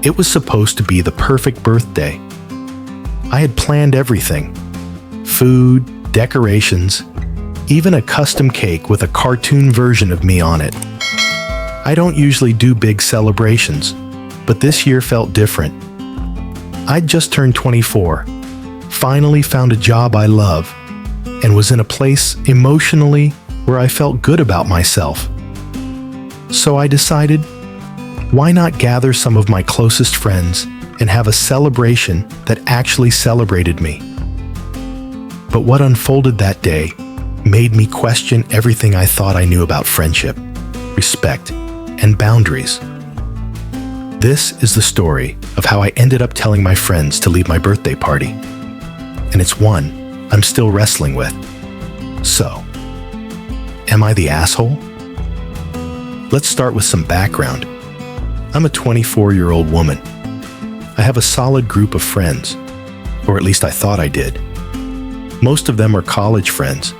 It was supposed to be the perfect birthday. I had planned everything: food, decorations, even a custom cake with a cartoon version of me on it. I don't usually do big celebrations, but this year felt different. I'd just turned 24, finally found a job I love, and was in a place emotionally where I felt good about myself. So I decided, why not gather some of my closest friends and have a celebration that actually celebrated me? But what unfolded that day made me question everything I thought I knew about friendship, respect, and boundaries. This is the story of how I ended up telling my friends to leave my birthday party. And it's one I'm still wrestling with. So, am I the asshole? Let's start with some background. I'm a 24-year-old woman. I have a solid group of friends, or at least I thought I did. Most of them are college friends,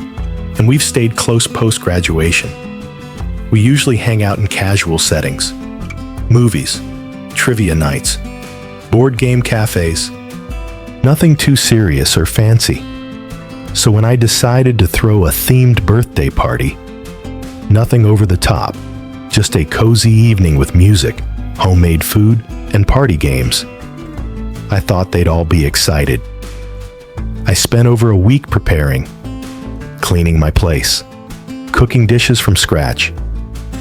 and we've stayed close post-graduation. We usually hang out in casual settings: movies, trivia nights, board game cafes. Nothing too serious or fancy. So when I decided to throw a themed birthday party, nothing over the top, just a cozy evening with music, homemade food, and party games, I thought they'd all be excited. I spent over a week preparing, cleaning my place, cooking dishes from scratch,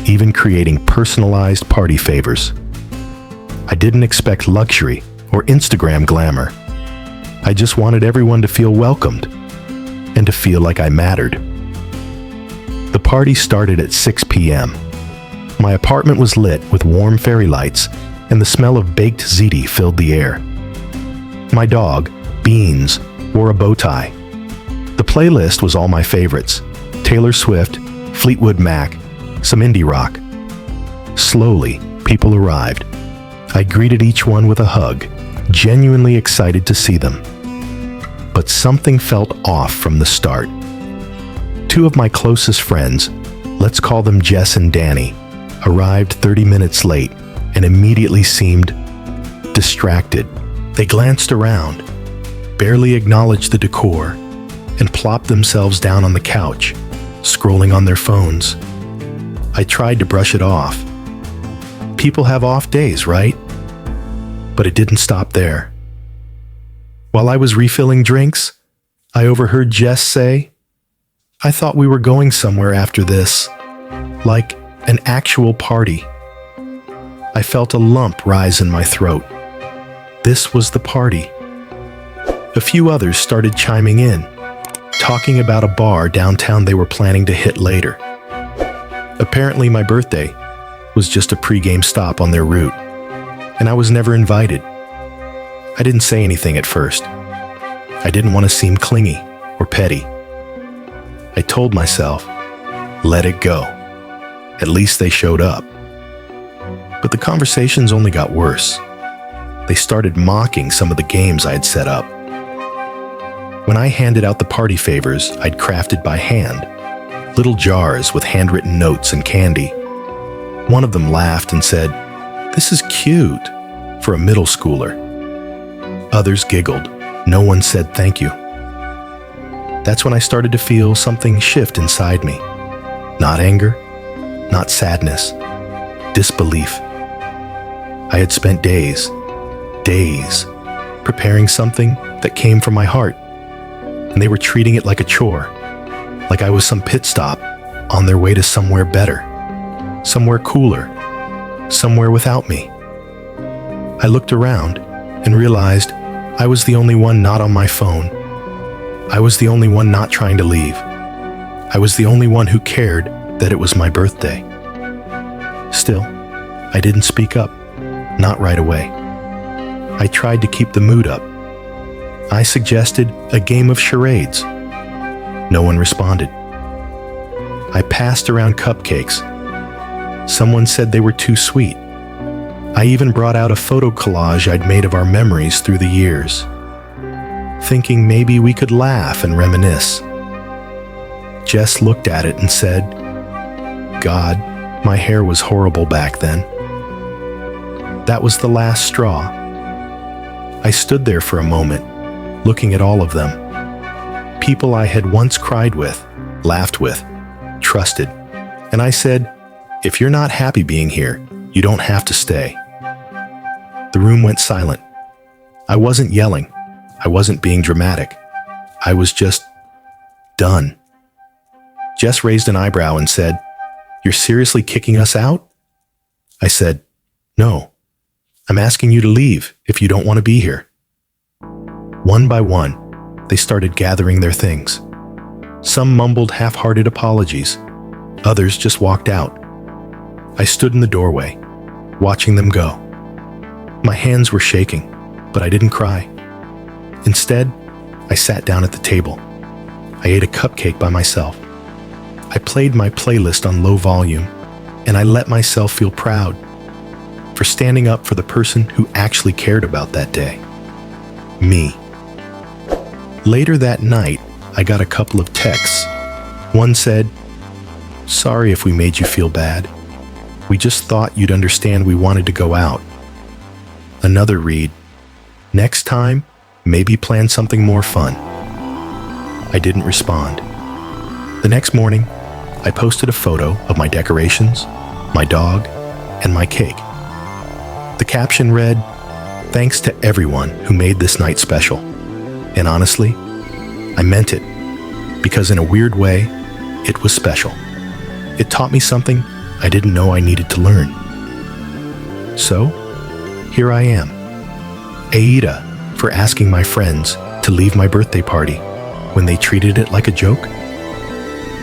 even creating personalized party favors. I didn't expect luxury or Instagram glamour. I just wanted everyone to feel welcomed and to feel like I mattered. The party started at 6 p.m. My apartment was lit with warm fairy lights, and the smell of baked ziti filled the air. My dog, Beans, wore a bow tie. The playlist was all my favorites: Taylor Swift, Fleetwood Mac, some indie rock. Slowly, people arrived. I greeted each one with a hug, genuinely excited to see them. But something felt off from the start. Two of my closest friends, let's call them Jess and Danny, arrived 30 minutes late and immediately seemed distracted. They glanced around, barely acknowledged the decor, and plopped themselves down on the couch, scrolling on their phones. I tried to brush it off. People have off days, right? But it didn't stop there. While I was refilling drinks, I overheard Jess say, "I thought we were going somewhere after this, like an actual party." I felt a lump rise in my throat. This was the party. A few others started chiming in, talking about a bar downtown they were planning to hit later. Apparently my birthday was just a pregame stop on their route, and I was never invited. I didn't say anything at first. I didn't want to seem clingy or petty. I told myself, let it go. At least they showed up. But the conversations only got worse. They started mocking some of the games I had set up. When I handed out the party favors I'd crafted by hand, little jars with handwritten notes and candy, one of them laughed and said, "This is cute," for a middle schooler. Others giggled. No one said thank you. That's when I started to feel something shift inside me. Not anger, not sadness, disbelief. I had spent days, preparing something that came from my heart, and they were treating it like a chore, like I was some pit stop on their way to somewhere better, somewhere cooler, somewhere without me. I looked around and realized I was the only one not on my phone. I was the only one not trying to leave. I was the only one who cared that it was my birthday. Still, I didn't speak up, not right away. I tried to keep the mood up. I suggested a game of charades. No one responded. I passed around cupcakes. Someone said they were too sweet. I even brought out a photo collage I'd made of our memories through the years, thinking maybe we could laugh and reminisce. Jess looked at it and said, "God, my hair was horrible back then." That was the last straw. I stood there for a moment, looking at all of them. People I had once cried with, laughed with, trusted. And I said, if you're not happy being here, you don't have to stay. The room went silent. I wasn't yelling. I wasn't being dramatic. I was just done. Jess raised an eyebrow and said, "You're seriously kicking us out?" I said, "No. I'm asking you to leave if you don't want to be here." One by one, they started gathering their things. Some mumbled half-hearted apologies. Others just walked out. I stood in the doorway, watching them go. My hands were shaking, but I didn't cry. Instead, I sat down at the table. I ate a cupcake by myself. I played my playlist on low volume, and I let myself feel proud for standing up for the person who actually cared about that day. Me. Later that night, I got a couple of texts. One said, "Sorry if we made you feel bad. We just thought you'd understand we wanted to go out." Another read, "Next time, maybe plan something more fun." I didn't respond. The next morning, I posted a photo of my decorations, my dog, and my cake. The caption read, "Thanks to everyone who made this night special." And honestly, I meant it, because in a weird way, it was special. It taught me something I didn't know I needed to learn. So, here I am, AITA, for asking my friends to leave my birthday party when they treated it like a joke.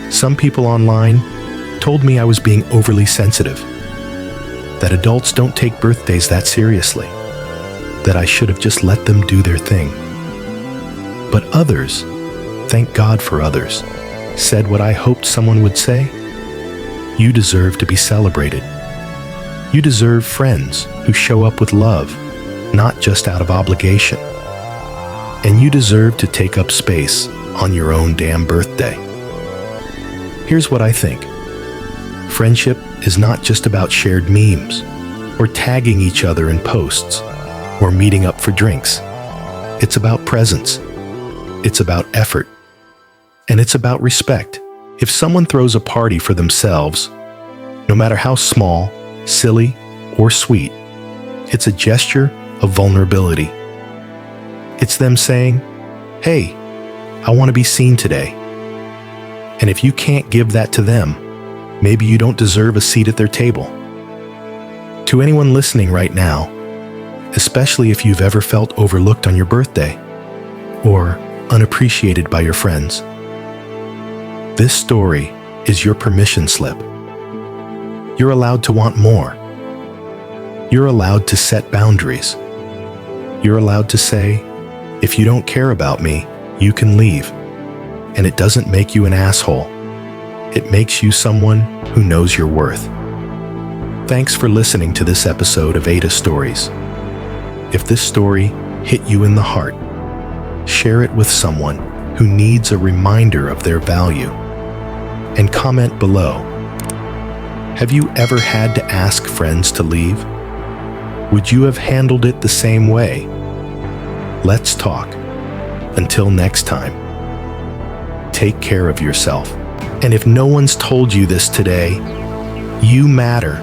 Some people online told me I was being overly sensitive, that adults don't take birthdays that seriously, that I should have just let them do their thing. But others, thank God for others, said what I hoped someone would say: you deserve to be celebrated. You deserve friends who show up with love, not just out of obligation. And you deserve to take up space on your own damn birthday. Here's what I think. Friendship is not just about shared memes, or tagging each other in posts, or meeting up for drinks. It's about presence. It's about effort. And it's about respect. If someone throws a party for themselves, no matter how small, silly, or sweet, it's a gesture of vulnerability. It's them saying, "Hey, I want to be seen today." And if you can't give that to them, maybe you don't deserve a seat at their table. To anyone listening right now, especially if you've ever felt overlooked on your birthday, or unappreciated by your friends, this story is your permission slip. You're allowed to want more. You're allowed to set boundaries. You're allowed to say, if you don't care about me, you can leave. And it doesn't make you an asshole. It makes you someone who knows your worth. Thanks for listening to this episode of AITA Stories. If this story hit you in the heart, share it with someone who needs a reminder of their value. And comment below. Have you ever had to ask friends to leave? Would you have handled it the same way? Let's talk. Until next time, take care of yourself. And if no one's told you this today, you matter.